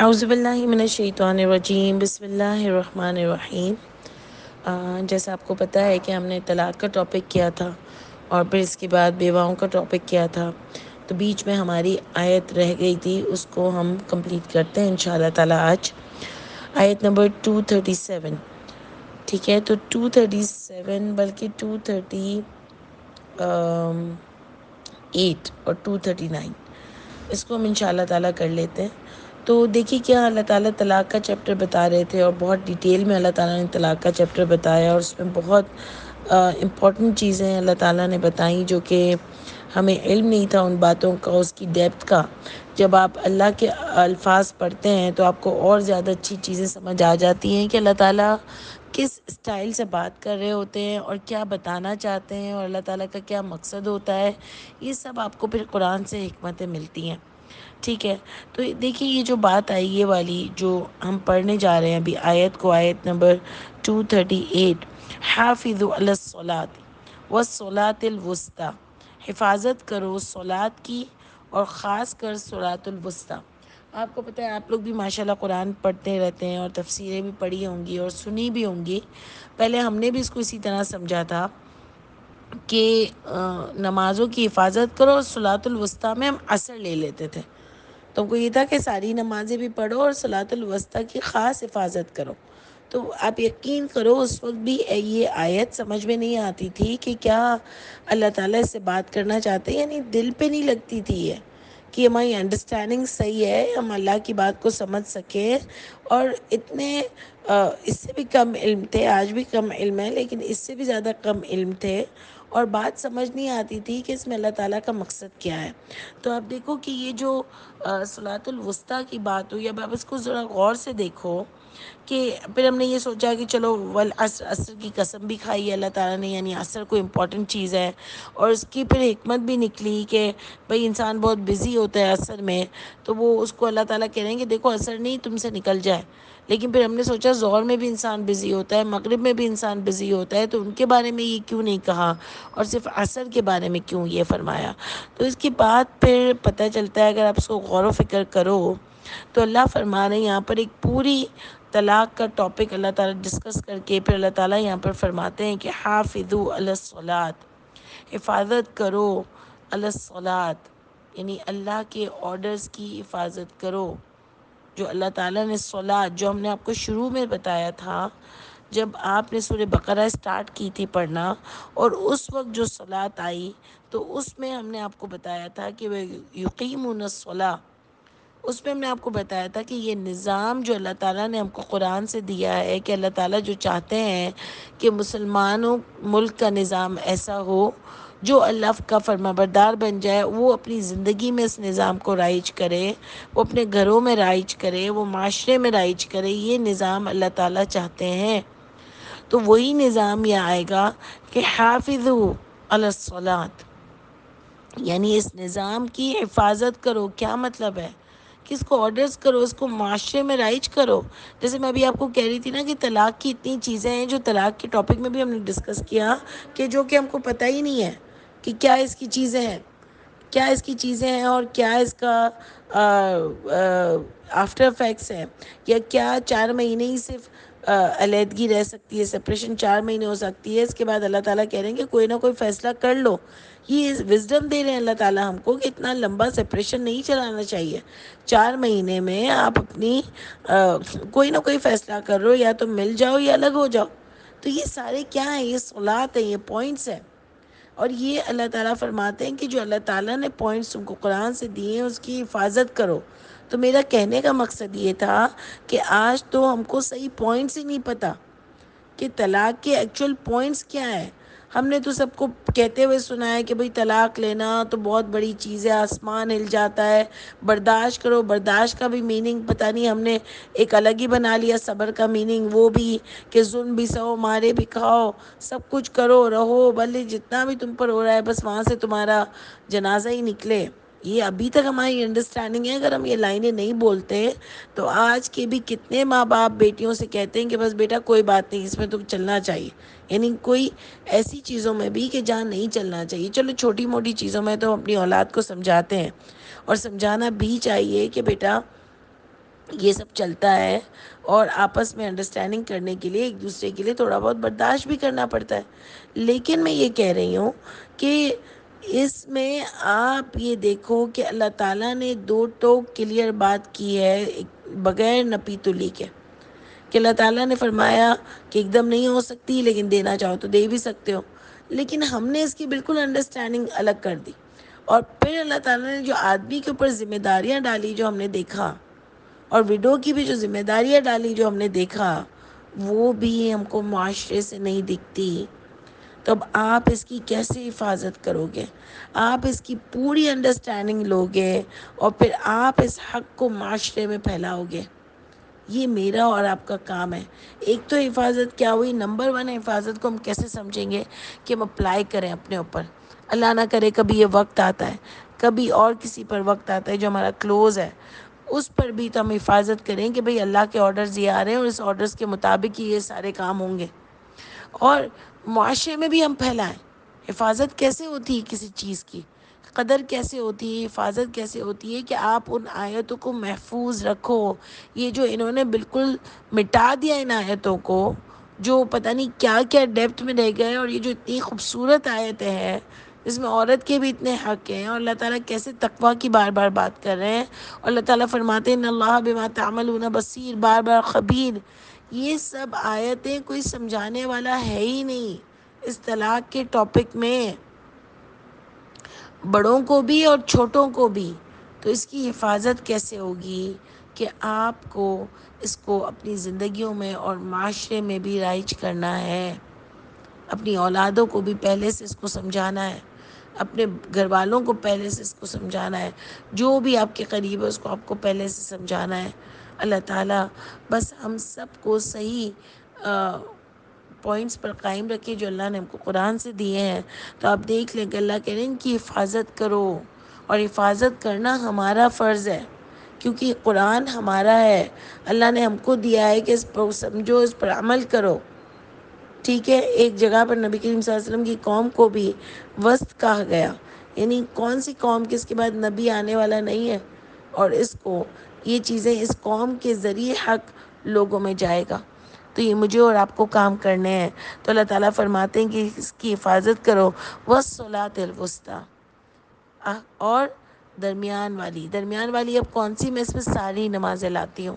اعوذ باللہ من الشیطان الرجیم، بسم اللہ الرحمن الرحیم۔ جیسا آپ کو پتہ ہے کہ ہم نے طلاق کا ٹاپک کیا تھا اور پھر اس کے بعد بیواؤں کا ٹاپک کیا تھا، تو بیچ میں ہماری آیت رہ گئی تھی، اس کو ہم کمپلیٹ کرتے ہیں انشاءاللہ تعالی آج۔ آیت نمبر 237، ٹھیک ہے؟ تو 237 بلکہ 238 اور 239 اس کو ہم انشاءاللہ تعالیٰ کر لیتے ہیں۔ تو دیکھیے کیا اللہ تعالیٰ طلاق کا چیپٹر بتا رہے تھے، اور بہت ڈیٹیل میں اللہ تعالیٰ نے طلاق کا چیپٹر بتایا، اور اس میں بہت امپورٹنٹ چیزیں اللہ تعالیٰ نے بتائیں جو کہ ہمیں علم نہیں تھا ان باتوں کا، اس کی ڈیپتھ کا۔ جب آپ اللہ کے الفاظ پڑھتے ہیں تو آپ کو اور زیادہ اچھی چیزیں سمجھ آ جاتی ہیں کہ اللہ تعالیٰ کس اسٹائل سے بات کر رہے ہوتے ہیں اور کیا بتانا چاہتے ہیں، اور اللہ تعالیٰ کا کیا مقصد ہوتا ہے۔ یہ سب آپ کو پھر قرآن سے حکمتیں ملتی ہیں، ٹھیک ہے؟ تو دیکھیے یہ جو بات آئی، یہ والی جو ہم پڑھنے جا رہے ہیں ابھی آیت کو، آیت نمبر 238، حافظوا علی الصلاۃ والصلاۃ الوسطیٰ، حفاظت کرو صلاۃ کی اور خاص کر صلاۃ الوسطیٰ۔ آپ کو پتہ ہے آپ لوگ بھی ماشاءاللہ قرآن پڑھتے رہتے ہیں، اور تفسیریں بھی پڑھی ہوں گی اور سنی بھی ہوں گی۔ پہلے ہم نے بھی اس کو اسی طرح سمجھا تھا کہ نمازوں کی حفاظت کرو، اور صلاۃ الوسطیٰ میں ہم عصر لے لیتے تھے۔ تو کو یہ تھا کہ ساری نمازیں بھی پڑھو اور صلاۃ الوسطیٰ کی خاص حفاظت کرو۔ تو آپ یقین کرو اس وقت بھی یہ آیت سمجھ میں نہیں آتی تھی کہ کیا اللہ تعالیٰ اس سے بات کرنا چاہتے ہیں، یعنی دل پہ نہیں لگتی تھی یہ کہ ہماری انڈرسٹینڈنگ صحیح ہے، ہم اللہ کی بات کو سمجھ سکیں۔ اور اتنے اس سے بھی کم علم تھے، آج بھی کم علم ہے لیکن اس سے بھی زیادہ کم علم تھے، اور بات سمجھ نہیں آتی تھی کہ اس میں اللہ تعالیٰ کا مقصد کیا ہے۔ تو آپ دیکھو کہ یہ جو صلاۃ الوسطیٰ کی بات ہوئی، اب آپ اس کو ذرا غور سے دیکھو کہ پھر ہم نے یہ سوچا کہ چلو والعصر، عصر کی قسم بھی کھائی ہے اللہ تعالیٰ نے، یعنی عصر کوئی امپورٹنٹ چیز ہے، اور اس کی پھر حکمت بھی نکلی کہ بھئی انسان بہت بزی ہوتا ہے عصر میں، تو وہ اس کو اللہ تعالیٰ کہہ رہے ہیں کہ دیکھو عصر نہیں تم سے نکل جائے۔ لیکن پھر ہم نے سوچا ظہر میں بھی انسان بزی ہوتا ہے، مغرب میں بھی انسان بزی ہوتا ہے، تو ان کے بارے میں یہ کیوں نہیں کہا اور صرف عصر کے بارے میں کیوں یہ فرمایا؟ تو اس کے بعد پھر پتہ چلتا ہے اگر آپ اس کو غور و فکر کرو تو اللہ فرما رہے ہیں یہاں پر ایک پوری طلاق کا ٹاپک اللہ تعالیٰ ڈسکس کر کے پھر اللہ تعالیٰ یہاں پر فرماتے ہیں کہ حافظوا علی الصلاۃ، حفاظت کرو علی الصلاۃ، یعنی اللہ کے آرڈرز کی حفاظت کرو۔ جو اللہ تعالیٰ نے صلاۃ، جو ہم نے آپ کو شروع میں بتایا تھا جب آپ نے سورہ بقرہ سٹارٹ کی تھی پڑھنا، اور اس وقت جو صلاۃ آئی تو اس میں ہم نے آپ کو بتایا تھا کہ وہ یقیمون الصلاۃ، اس میں ہم نے آپ کو بتایا تھا کہ یہ نظام جو اللہ تعالیٰ نے ہم کو قرآن سے دیا ہے، کہ اللہ تعالیٰ جو چاہتے ہیں کہ مسلمانوں ملک کا نظام ایسا ہو جو اللہ کا فرما بردار بن جائے، وہ اپنی زندگی میں اس نظام کو رائج کرے، وہ اپنے گھروں میں رائج کرے، وہ معاشرے میں رائج کرے، یہ نظام اللہ تعالیٰ چاہتے ہیں۔ تو وہی نظام یہ آئے گا کہ حافظوا علی الصلاۃ، یعنی اس نظام کی حفاظت کرو۔ کیا مطلب ہے کہ اس کو آرڈرز کرو، اس کو معاشرے میں رائج کرو۔ جیسے میں ابھی آپ کو کہہ رہی تھی نا کہ طلاق کی اتنی چیزیں ہیں جو طلاق کے ٹاپک میں بھی ہم نے ڈسکس کیا، کہ جو کہ ہم کو پتہ ہی نہیں ہے کہ کیا اس کی چیزیں ہیں، کیا اس کی چیزیں ہیں، اور کیا اس کا آفٹر افیکٹس ہیں، یا کیا 4 مہینے ہی صرف علیحدگی رہ سکتی ہے، سپریشن 4 مہینے ہو سکتی ہے، اس کے بعد اللہ تعالیٰ کہہ رہے ہیں کہ کوئی نہ کوئی فیصلہ کر لو۔ یہ وزڈم دے رہے ہیں اللہ تعالیٰ ہم کو کہ اتنا لمبا سپریشن نہیں چلانا چاہیے، 4 مہینے میں آپ اپنی کوئی نہ کوئی فیصلہ کر لو، یا تو مل جاؤ یا الگ ہو جاؤ۔ تو یہ سارے کیا ہیں؟ یہ صلاۃ ہیں، یہ پوائنٹس ہیں، اور یہ اللہ تعالیٰ فرماتے ہیں کہ جو اللہ تعالیٰ نے پوائنٹس تم کو قرآن سے دیے ہیں اس کی حفاظت کرو۔ تو میرا کہنے کا مقصد یہ تھا کہ آج تو ہم کو صحیح پوائنٹس ہی نہیں پتہ کہ طلاق کے ایکچول پوائنٹس کیا ہیں۔ ہم نے تو سب کو کہتے ہوئے سنا ہے کہ بھئی طلاق لینا تو بہت بڑی چیز ہے، آسمان ہل جاتا ہے، برداشت کرو۔ برداشت کا بھی میننگ پتہ نہیں ہم نے ایک الگ ہی بنا لیا، صبر کا میننگ وہ بھی کہ ظلم بھی سہو، مارے بھی کھاؤ، سب کچھ کرو، رہو، بھلے جتنا بھی تم پر ہو رہا ہے بس وہاں سے تمہارا جنازہ ہی نکلے۔ یہ ابھی تک ہماری انڈرسٹینڈنگ ہے۔ اگر ہم یہ لائنیں نہیں بولتے تو آج کے بھی کتنے ماں باپ بیٹیوں سے کہتے ہیں کہ بس بیٹا کوئی بات نہیں، اس میں تم چلنا چاہیے، یعنی کوئی ایسی چیزوں میں بھی کہ جہاں نہیں چلنا چاہیے۔ چلو چھوٹی موٹی چیزوں میں تو ہم اپنی اولاد کو سمجھاتے ہیں، اور سمجھانا بھی چاہیے کہ بیٹا یہ سب چلتا ہے، اور آپس میں انڈرسٹینڈنگ کرنے کے لیے ایک دوسرے کے لیے تھوڑا بہت برداشت بھی کرنا پڑتا ہے۔ لیکن میں یہ کہہ رہی ہوں کہ اس میں آپ یہ دیکھو کہ اللہ تعالیٰ نے دو ٹوک کلیئر بات کی ہے بغیر نپی تلی کے، کہ اللہ تعالیٰ نے فرمایا کہ ایک دم نہیں ہو سکتی، لیکن دینا چاہو تو دے بھی سکتے ہو، لیکن ہم نے اس کی بالکل انڈرسٹینڈنگ الگ کر دی۔ اور پھر اللہ تعالیٰ نے جو آدمی کے اوپر ذمہ داریاں ڈالی جو ہم نے دیکھا، اور وڈو کی بھی جو ذمہ داریاں ڈالی جو ہم نے دیکھا، وہ بھی ہم کو معاشرے سے نہیں دکھتی۔ تو اب آپ اس کی کیسے حفاظت کرو گے؟ آپ اس کی پوری انڈرسٹینڈنگ لو گے اور پھر آپ اس حق کو معاشرے میں پھیلاؤ گے۔ یہ میرا اور آپ کا کام ہے۔ ایک تو حفاظت کیا ہوئی، نمبر ون حفاظت کو ہم کیسے سمجھیں گے کہ ہم اپلائی کریں اپنے اوپر۔ اللہ نہ کرے کبھی یہ وقت آتا ہے، کبھی اور کسی پر وقت آتا ہے جو ہمارا کلوز ہے، اس پر بھی تو ہم حفاظت کریں کہ بھئی اللہ کے آرڈرز یہ آ رہے ہیں اور اس آرڈرز کے مطابق ہی یہ سارے کام ہوں گے، اور معاشرے میں بھی ہم پھیلائیں۔ حفاظت کیسے ہوتی ہے کسی چیز کی، قدر کیسے ہوتی ہے، حفاظت کیسے ہوتی ہے کہ آپ ان آیتوں کو محفوظ رکھو۔ یہ جو انہوں نے بالکل مٹا دیا ان آیتوں کو، جو پتہ نہیں کیا کیا ڈیپتھ میں رہ گئے، اور یہ جو اتنی خوبصورت آیتیں ہیں اس میں عورت کے بھی اتنے حق ہیں، اور اللہ تعالیٰ کیسے تقویٰ کی بار بار بات کر رہے ہیں، اور اللہ تعالیٰ فرماتے ہیں ان اللہ بما تعملون بصیر، بار بار خبیر۔ یہ سب آیتیں کوئی سمجھانے والا ہے ہی نہیں اس طلاق کے ٹاپک میں، بڑوں کو بھی اور چھوٹوں کو بھی۔ تو اس کی حفاظت کیسے ہوگی کہ آپ کو اس کو اپنی زندگیوں میں اور معاشرے میں بھی رائج کرنا ہے، اپنی اولادوں کو بھی پہلے سے اس کو سمجھانا ہے، اپنے گھر والوں کو پہلے سے اس کو سمجھانا ہے، جو بھی آپ کے قریب ہے اس کو آپ کو پہلے سے سمجھانا ہے۔ اللہ تعالیٰ بس ہم سب کو صحیح پوائنٹس پر قائم رکھے جو اللہ نے ہم کو قرآن سے دیے ہیں۔ تو آپ دیکھ لیں کہ اللہ کہہ رہے ہیں ان کی حفاظت کرو، اور حفاظت کرنا ہمارا فرض ہے کیونکہ قرآن ہمارا ہے، اللہ نے ہم کو دیا ہے کہ اس پر سمجھو، اس پر عمل کرو۔ ٹھیک ہے، ایک جگہ پر نبی کریم صلی اللہ علیہ وسلم کی قوم کو بھی وسط کہا گیا، یعنی کون سی قوم کس کے بعد نبی آنے والا نہیں ہے، اور اس کو یہ چیزیں اس قوم کے ذریعے حق لوگوں میں جائے گا۔ تو یہ مجھے اور آپ کو کام کرنے ہیں۔ تو اللہ تعالیٰ فرماتے ہیں کہ اس کی حفاظت کرو، وَالصَّلَاةِ الْوُسْطَىٰ، اور درمیان والی اب کون سی؟ میں اس میں ساری نمازیں لاتی ہوں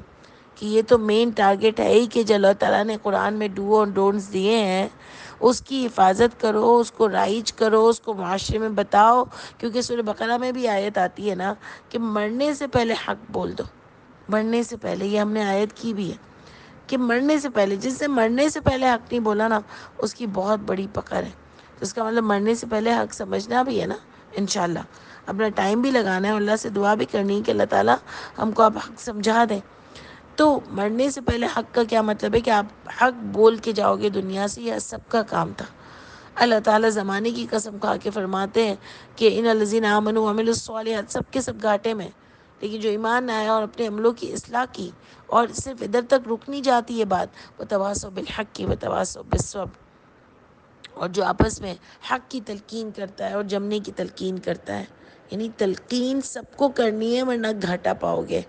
کہ یہ تو مین ٹارگٹ ہے ہی کہ جو اللہ تعالیٰ نے قرآن میں ڈو اور ڈونٹس دیے ہیں اس کی حفاظت کرو، اس کو رائج کرو، اس کو معاشرے میں بتاؤ، کیونکہ سورہ بقرہ میں بھی آیت آتی ہے نا کہ مرنے سے پہلے حق بول دو۔ مرنے سے پہلے، یہ ہم نے آیت کی بھی ہے کہ مرنے سے پہلے، جس سے مرنے سے پہلے حق نہیں بولا نا اس کی بہت بڑی پکڑ ہے۔ تو اس کا مطلب مرنے سے پہلے حق سمجھنا بھی ہے نا، انشاءاللہ اپنا ٹائم بھی لگانا ہے، اور اللہ سے دعا بھی کرنی ہے کہ اللہ تعالیٰ ہم کو آپ حق سمجھا دیں۔ تو مرنے سے پہلے حق کا کیا مطلب ہے کہ آپ حق بول کے جاؤ گے دنیا سے، یہ سب کا کام تھا۔ اللہ تعالیٰ زمانے کی قسم کھا کے فرماتے ہیں کہ ان الذین آمنوا وعملوا الصالحات، سب کے سب گھاٹے میں، لیکن جو ایمان آیا اور اپنے عملوں کی اصلاح کی، اور صرف ادھر تک رک نہیں جاتی یہ بات، وتواصوا بالحق وتواصوا بالصبر، اور جو آپس میں حق کی تلقین کرتا ہے اور جمنے کی تلقین کرتا ہے، یعنی تلقین سب کو کرنی ہے ورنہ گھاٹا پاؤ گے۔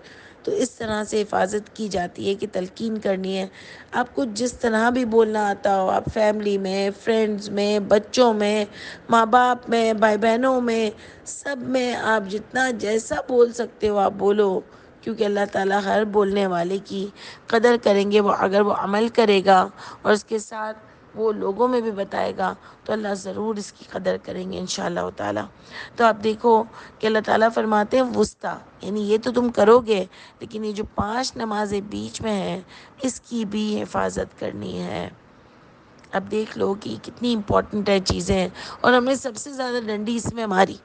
تو اس طرح سے حفاظت کی جاتی ہے کہ تلقین کرنی ہے۔ آپ کو جس طرح بھی بولنا آتا ہو، آپ فیملی میں، فرینڈز میں، بچوں میں، ماں باپ میں، بھائی بہنوں میں، سب میں آپ جتنا جیسا بول سکتے ہو آپ بولو، کیونکہ اللہ تعالیٰ ہر بولنے والے کی قدر کریں گے، وہ اگر وہ عمل کرے گا اور اس کے ساتھ وہ لوگوں میں بھی بتائے گا تو اللہ ضرور اس کی قدر کریں گے انشاءاللہ تعالیٰ۔ تو آپ دیکھو کہ اللہ تعالیٰ فرماتے ہیں وسطیٰ، یعنی یہ تو تم کرو گے، لیکن یہ جو 5 نمازیں بیچ میں ہیں اس کی بھی حفاظت کرنی ہے۔ اب دیکھ لو کہ کتنی امپورٹنٹ ہے چیزیں، اور ہمیں سب سے زیادہ ڈنڈی اس میں ہماری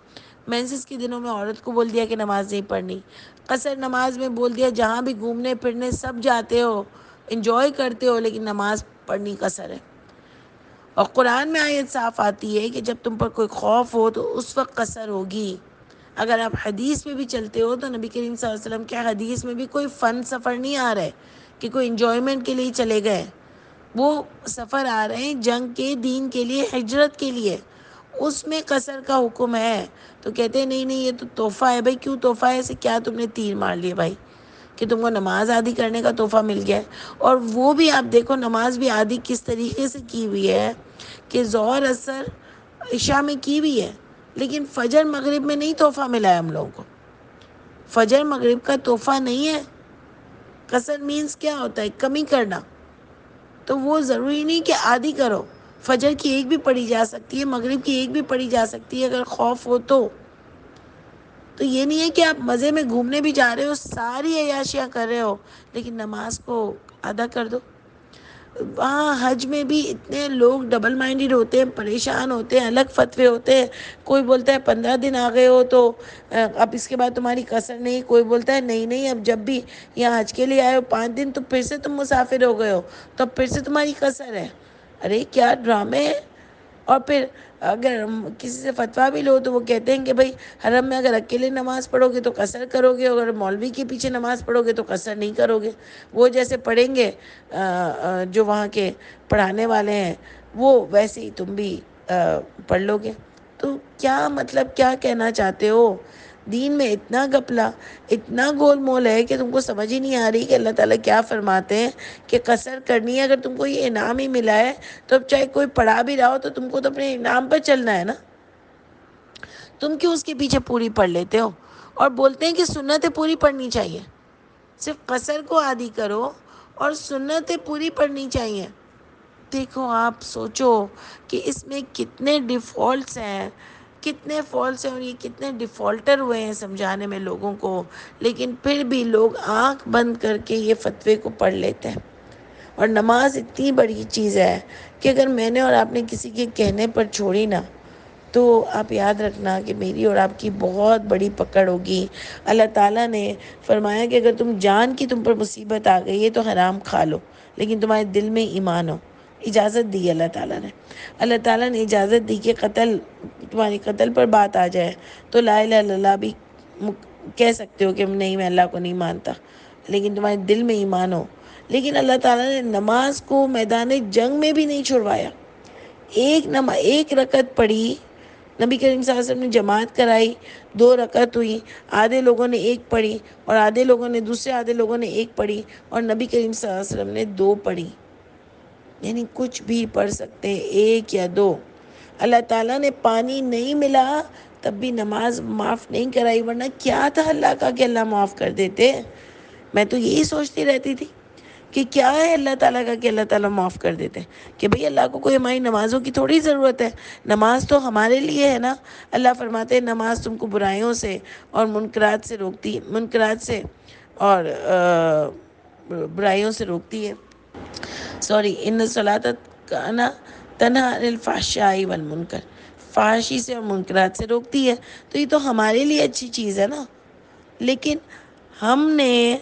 مینسس کے دنوں میں عورت کو بول دیا کہ نماز نہیں پڑھنی، قصر نماز میں بول دیا جہاں بھی گھومنے پھرنے سب جاتے ہو، انجوائے کرتے ہو، لیکن نماز پڑھنی قصر ہے۔ اور قرآن میں آیت صاف آتی ہے کہ جب تم پر کوئی خوف ہو تو اس وقت قصر ہوگی۔ اگر آپ حدیث میں بھی چلتے ہو تو نبی کریم صلی اللہ علیہ وسلم کے حدیث میں بھی کوئی فن سفر نہیں آ رہا ہے کہ کوئی انجوائمنٹ کے لیے چلے گئے، وہ سفر آ رہے ہیں جنگ کے، دین کے لیے، ہجرت کے لیے، اس میں قصر کا حکم ہے۔ تو کہتے ہیں نہیں نہیں یہ تو تحفہ ہے۔ بھائی کیوں تحفہ ہے؟ ایسے کیا تم نے تیر مار لیے بھائی کہ تم کو نماز عادی کرنے کا تحفہ مل گیا ہے. اور وہ بھی آپ دیکھو نماز بھی عادی کس طریقے سے کی ہوئی ہے کہ ظہر اثر عشاء میں کی ہوئی ہے، لیکن فجر مغرب میں نہیں تحفہ ملا ہے ہم لوگوں کو. فجر مغرب کا تحفہ نہیں ہے. قصر مینس کیا ہوتا ہے؟ کمی کرنا. تو وہ ضروری نہیں کہ عادی کرو. فجر کی ایک بھی پڑھی جا سکتی ہے، مغرب کی ایک بھی پڑھی جا سکتی ہے اگر خوف ہو تو. تو یہ نہیں ہے کہ آپ مزے میں گھومنے بھی جا رہے ہو، ساری عیاشیاں کر رہے ہو، لیکن نماز کو ادا کر دو. وہاں حج میں بھی اتنے لوگ ڈبل مائنڈیڈ ہوتے ہیں، پریشان ہوتے ہیں، الگ فتوے ہوتے ہیں. کوئی بولتا ہے 15 دن آ گئے ہو تو اب اس کے بعد تمہاری قصر نہیں. کوئی بولتا ہے نہیں اب جب بھی یہاں حج کے لیے آئے ہو 5 دن تو پھر سے تم مسافر ہو گئے ہو تو اب پھر سے تمہاری قصر ہے. ارے کیا ڈرامے ہیں. اور پھر اگر کسی سے فتویٰ بھی لو تو وہ کہتے ہیں کہ بھائی حرم میں اگر اکیلے نماز پڑھو گے تو قصر کرو گے، اگر مولوی کے پیچھے نماز پڑھو گے تو قصر نہیں کرو گے. وہ جیسے پڑھیں گے جو وہاں کے پڑھانے والے ہیں وہ ویسے ہی تم بھی پڑھ لو گے. تو کیا مطلب کیا کہنا چاہتے ہو؟ دین میں اتنا گپلا، اتنا گول مول ہے کہ تم کو سمجھ ہی نہیں آ رہی کہ اللہ تعالیٰ کیا فرماتے ہیں کہ قصر کرنی ہے. اگر تم کو یہ انعام ہی ملا ہے تو اب چاہے کوئی پڑھا بھی رہا ہو تو تم کو تو اپنے انعام پر چلنا ہے نا. تم کیوں اس کے پیچھے پوری پڑھ لیتے ہو اور بولتے ہیں کہ سنتیں پوری پڑھنی چاہیے. صرف قصر کو عادی کرو اور سنتیں پوری پڑھنی چاہیے. دیکھو آپ سوچو کہ اس میں کتنے ڈیفالٹس ہیں، کتنے فالٹس ہیں، اور یہ کتنے ڈیفالٹر ہوئے ہیں سمجھانے میں لوگوں کو، لیکن پھر بھی لوگ آنکھ بند کر کے یہ فتوے کو پڑھ لیتے ہیں. اور نماز اتنی بڑی چیز ہے کہ اگر میں نے اور آپ نے کسی کے کہنے پر چھوڑی نا تو آپ یاد رکھنا کہ میری اور آپ کی بہت بڑی پکڑ ہوگی. اللہ تعالیٰ نے فرمایا کہ اگر تم پر مصیبت آ گئی ہے تو حرام کھا لو لیکن تمہارے دل میں ایمان ہو. اجازت دی اللہ تعالیٰ نے. اللہ تعالیٰ نے اجازت دی کہ تمہاری قتل پر بات آ جائے تو لا الہ الا اللہ بھی کہہ سکتے ہو کہ نہیں میں اللہ کو نہیں مانتا، لیکن تمہارے دل میں ایمان ہو. لیکن اللہ تعالیٰ نے نماز کو میدان جنگ میں بھی نہیں چھڑوایا. ایک رکعت پڑھی، نبی کریم صلی اللہ علیہ وسلم نے جماعت کرائی، 2 رکعت ہوئی، آدھے لوگوں نے ایک پڑھی اور دوسرے آدھے لوگوں نے ایک پڑھی اور نبی کریم صلی اللہ علیہ وسلم نے 2 پڑھی. یعنی کچھ بھی پڑھ سکتے ہیں، 1 یا 2. اللہ تعالیٰ نے پانی نہیں ملا تب بھی نماز معاف نہیں کرائی، ورنہ کیا تھا اللہ کا کہ اللہ معاف کر دیتے. میں تو یہی سوچتی رہتی تھی کہ کیا ہے اللہ تعالیٰ کا کہ اللہ تعالیٰ معاف کر دیتے کہ بھئی اللہ کو کوئی ہماری نمازوں کی تھوڑی ضرورت ہے. نماز تو ہمارے لیے ہے نا. اللہ فرماتے ہیں نماز تم کو برائیوں سے اور منکرات سے اور برائیوں سے روکتی ہے. ان الصلاۃ تنہی عن الفحشاء والمنکر، فحاشی سے اور منکرات سے روکتی ہے. تو یہ تو ہمارے لیے اچھی چیز ہے نا. لیکن ہم نے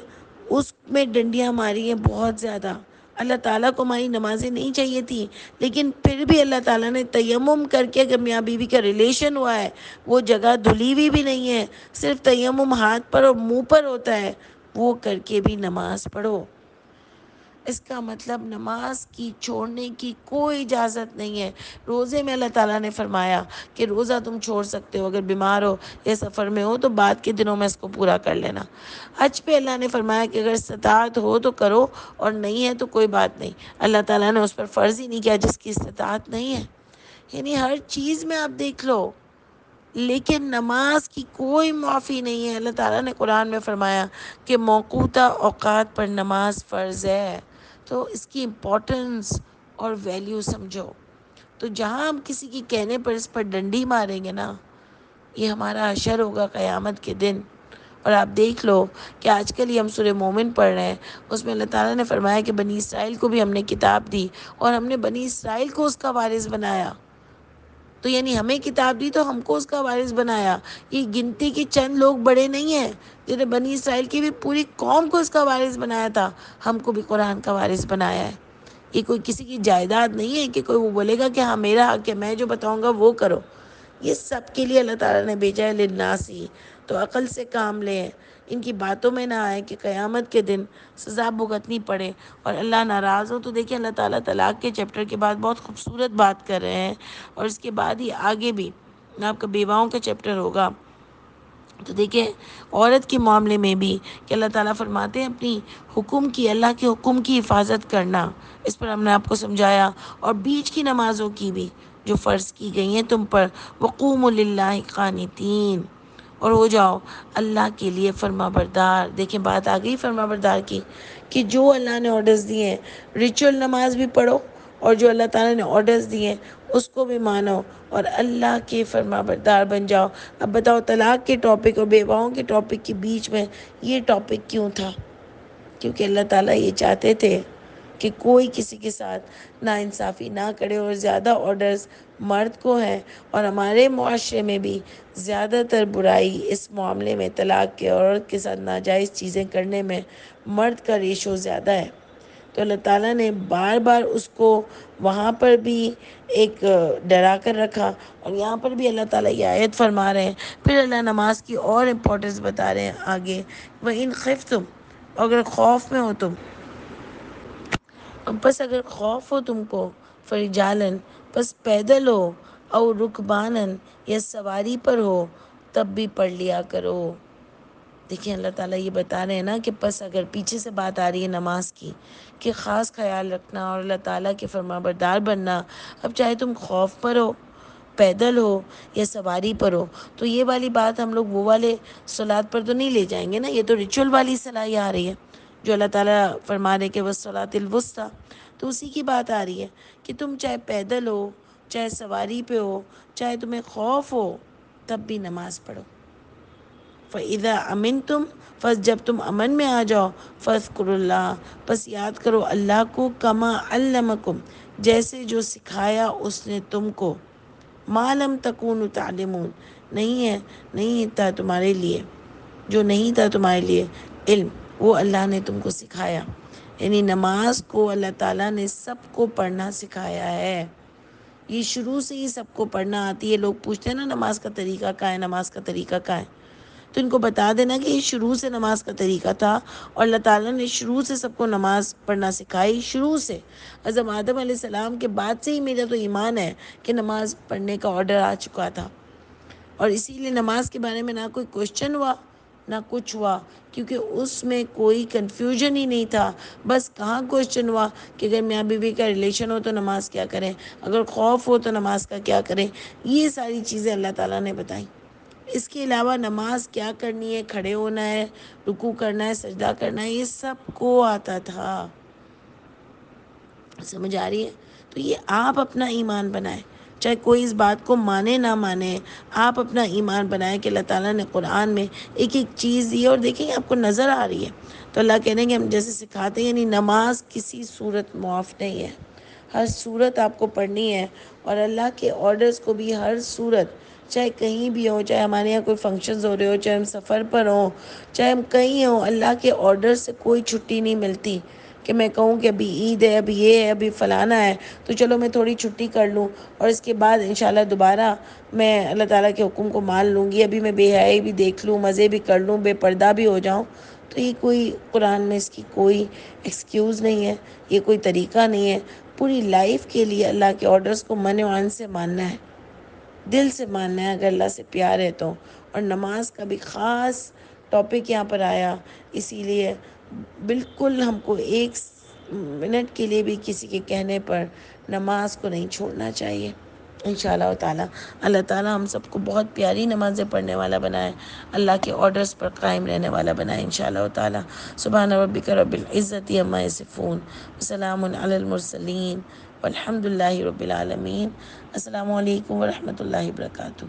اس میں ڈنڈیاں ماری ہیں بہت زیادہ. اللہ تعالیٰ کو ہماری نمازیں نہیں چاہیے تھی، لیکن پھر بھی اللہ تعالیٰ نے تیمم کر کے، اگر میاں بیوی کا ریلیشن ہوا ہے، وہ جگہ دھلی ہوئی بھی نہیں ہے، صرف تیمم ہاتھ پر اور منہ پر ہوتا ہے، وہ کر کے بھی نماز پڑھو. اس کا مطلب نماز کی چھوڑنے کی کوئی اجازت نہیں ہے. روزے میں اللہ تعالیٰ نے فرمایا کہ روزہ تم چھوڑ سکتے ہو اگر بیمار ہو یا سفر میں ہو تو بعد کے دنوں میں اس کو پورا کر لینا. حج پہ اللہ نے فرمایا کہ اگر استطاعت ہو تو کرو اور نہیں ہے تو کوئی بات نہیں. اللہ تعالیٰ نے اس پر فرض ہی نہیں کیا جس کی استطاعت نہیں ہے. یعنی ہر چیز میں آپ دیکھ لو، لیکن نماز کی کوئی معافی نہیں ہے. اللہ تعالیٰ نے قرآن میں فرمایا کہ موقوتہ اوقات پر نماز فرض ہے. تو اس کی امپورٹنس اور ویلیو سمجھو. تو جہاں ہم کسی کی کہنے پر اس پر ڈنڈی ماریں گے نا، یہ ہمارا حشر ہوگا قیامت کے دن. اور آپ دیکھ لو کہ آج کل ہی ہم سورہ مومن پڑھ رہے ہیں، اس میں اللہ تعالیٰ نے فرمایا کہ بنی اسرائیل کو بھی ہم نے کتاب دی اور ہم نے بنی اسرائیل کو اس کا وارث بنایا. تو یعنی ہمیں کتاب دی تو ہم کو اس کا وارث بنایا. یہ گنتی کے چند لوگ بڑے نہیں ہیں جنہیں بنی اسرائیل کی بھی پوری قوم کو اس کا وارث بنایا تھا. ہم کو بھی قرآن کا وارث بنایا ہے. یہ کوئی کسی کی جائیداد نہیں ہے کہ کوئی وہ بولے گا کہ ہاں میرا حق ہے، میں جو بتاؤں گا وہ کرو. یہ سب کے لیے اللہ تعالیٰ نے بھیجا ہے للناس. تو عقل سے کام لیں، ان کی باتوں میں نہ آئے کہ قیامت کے دن سزا بھگتنی پڑے اور اللہ ناراض ہو. تو دیکھیں اللہ تعالیٰ طلاق کے چیپٹر کے بعد بہت خوبصورت بات کر رہے ہیں، اور اس کے بعد ہی آگے بھی آپ کا بیواؤں کا چیپٹر ہوگا تو دیکھیں عورت کے معاملے میں بھی کہ اللہ تعالیٰ فرماتے ہیں اپنی اللہ کے حکم کی حفاظت کرنا، اس پر ہم نے آپ کو سمجھایا، اور بیچ کی نمازوں کی بھی جو فرض کی گئی ہیں تم پر، وقوموا للہ قانتین، اور ہو جاؤ اللہ کے لیے فرما بردار۔ دیکھیں بات آ گئی فرما بردار کی، کہ جو اللہ نے آرڈرز دیے ہیں، ریچول نماز بھی پڑھو، اور جو اللہ تعالیٰ نے آرڈرز دیے ہیں اس کو بھی مانو، اور اللہ کے فرما بردار بن جاؤ۔ اب بتاؤ طلاق کے ٹاپک اور بیواؤں کے ٹاپک کے بیچ میں یہ ٹاپک کیوں تھا؟ کیونکہ اللہ تعالیٰ یہ چاہتے تھے کہ کوئی کسی کے ساتھ ناانصافی نہ کرے، اور زیادہ آرڈرز مرد کو ہیں، اور ہمارے معاشرے میں بھی زیادہ تر برائی اس معاملے میں طلاق کے اور عورت کے ساتھ ناجائز چیزیں کرنے میں مرد کا ریشو زیادہ ہے۔ تو اللہ تعالیٰ نے بار بار اس کو وہاں پر بھی ایک ڈرا کر رکھا، اور یہاں پر بھی اللہ تعالیٰ یہ آیت فرما رہے ہیں۔ پھر اللہ نماز کی اور امپورٹنس بتا رہے ہیں آگے، وَإِنْ خِفْتُمْ، اگر خوف میں ہو تم، بس اگر خوف ہو تم کو، فرجالن، بس پیدل ہو، او رکبانن، یا سواری پر ہو، تب بھی پڑھ لیا کرو۔ دیکھیں اللہ تعالیٰ یہ بتا رہے ہیں نا کہ پس اگر، پیچھے سے بات آ رہی ہے نماز کی، کہ خاص خیال رکھنا اور اللہ تعالیٰ کے فرما بردار بننا۔ اب چاہے تم خوف پر ہو، پیدل ہو، یا سواری پر ہو، تو یہ والی بات ہم لوگ وہ والے صلات پر تو نہیں لے جائیں گے نا، یہ تو ریچول والی صلاح آ رہی ہے جو اللہ تعالیٰ فرما رہے کہ والصلاۃ الوسطیٰ، تو اسی کی بات آ رہی ہے کہ تم چاہے پیدل ہو، چاہے سواری پہ ہو، چاہے تمہیں خوف ہو، تب بھی نماز پڑھو۔ فَإِذَا أَمِنْتُمْ، پس جب تم امن میں آ جاؤ، فَاذْكُرُوا اللَّهَ، پس یاد کرو اللہ کو، کما علمکم، جیسے جو سکھایا اس نے تم کو، ما لم تکونوا تعلمون، نہیں تھا تمہارے لیے، جو نہیں تھا تمہارے لیے علم، وہ اللہ نے تم کو سکھایا۔ یعنی نماز کو اللہ تعالیٰ نے سب کو پڑھنا سکھایا ہے، یہ شروع سے ہی سب کو پڑھنا آتی ہے۔ لوگ پوچھتے ہیں نا نماز کا طریقہ کیا ہے، نماز کا طریقہ کیا ہے، تو ان کو بتا دینا کہ یہ شروع سے نماز کا طریقہ تھا، اور اللہ تعالیٰ نے شروع سے سب کو نماز پڑھنا سکھائی، شروع سے۔ حضرت آدم علیہ السلام کے بعد سے ہی میرا تو ایمان ہے کہ نماز پڑھنے کا آرڈر آ چکا تھا، اور اسی لیے نماز کے بارے میں نہ کوئی کوشچن ہوا نہ کچھ ہوا، کیونکہ اس میں کوئی کنفیوژن ہی نہیں تھا۔ بس کہاں کوشچن ہوا کہ اگر میاں بیوی کا ریلیشن ہو تو نماز کیا کریں، اگر خوف ہو تو نماز کا کیا کریں، یہ ساری چیزیں اللہ تعالیٰ نے بتائیں۔ اس کے علاوہ نماز کیا کرنی ہے، کھڑے ہونا ہے، رکوع کرنا ہے، سجدہ کرنا ہے، یہ سب کو آتا تھا۔ سمجھ آ رہی ہے؟ تو یہ آپ اپنا ایمان بنائیں، چاہے کوئی اس بات کو مانے نہ مانے، آپ اپنا ایمان بنائیں کہ اللہ تعالیٰ نے قرآن میں ایک ایک چیز دی ہے، اور دیکھیں آپ کو نظر آ رہی ہے تو اللہ کہنے کہ ہم جیسے سکھاتے ہیں، یعنی نماز کسی صورت معاف نہیں ہے، ہر صورت آپ کو پڑھنی ہے، اور اللہ کے آرڈرز کو بھی ہر صورت، چاہے کہیں بھی ہو، چاہے ہمارے یہاں کوئی فنکشنز ہو رہے ہو، چاہے ہم سفر پر ہوں، چاہے ہم کہیں ہوں، اللہ کے آرڈر سے کوئی چھٹی نہیں ملتی کہ میں کہوں کہ ابھی عید ہے، ابھی یہ ہے، ابھی فلانا ہے، تو چلو میں تھوڑی چھٹی کر لوں، اور اس کے بعد انشاءاللہ دوبارہ میں اللہ تعالیٰ کے حکم کو مان لوں گی، ابھی میں بے حیائی بھی دیکھ لوں، مزے بھی کر لوں، بے پردہ بھی ہو جاؤں۔ تو یہ کوئی قرآن میں اس کی کوئی ایکسکیوز نہیں ہے، یہ کوئی طریقہ نہیں ہے۔ پوری لائف کے لیے اللہ کے آرڈرز کو من و عن سے ماننا ہے، دل سے ماننا ہے، اگر اللہ سے پیار ہے تو۔ اور نماز کا بھی خاص ٹاپک یہاں پر آیا، اسی لیے بالکل ہم کو ایک منٹ کے لیے بھی کسی کے کہنے پر نماز کو نہیں چھوڑنا چاہیے۔ انشاءاللہ تعالیٰ اللہ تعالیٰ ہم سب کو بہت پیاری نمازیں پڑھنے والا بنائے، اللہ کے آرڈرز پر قائم رہنے والا بنائے انشاءاللہ تعالیٰ۔ سبحان ربک رب العزت عما یصفون، وسلام علی المرسلین، والحمد للہ رب العالمین۔ السلام علیکم ورحمۃ اللہ وبرکاتہ۔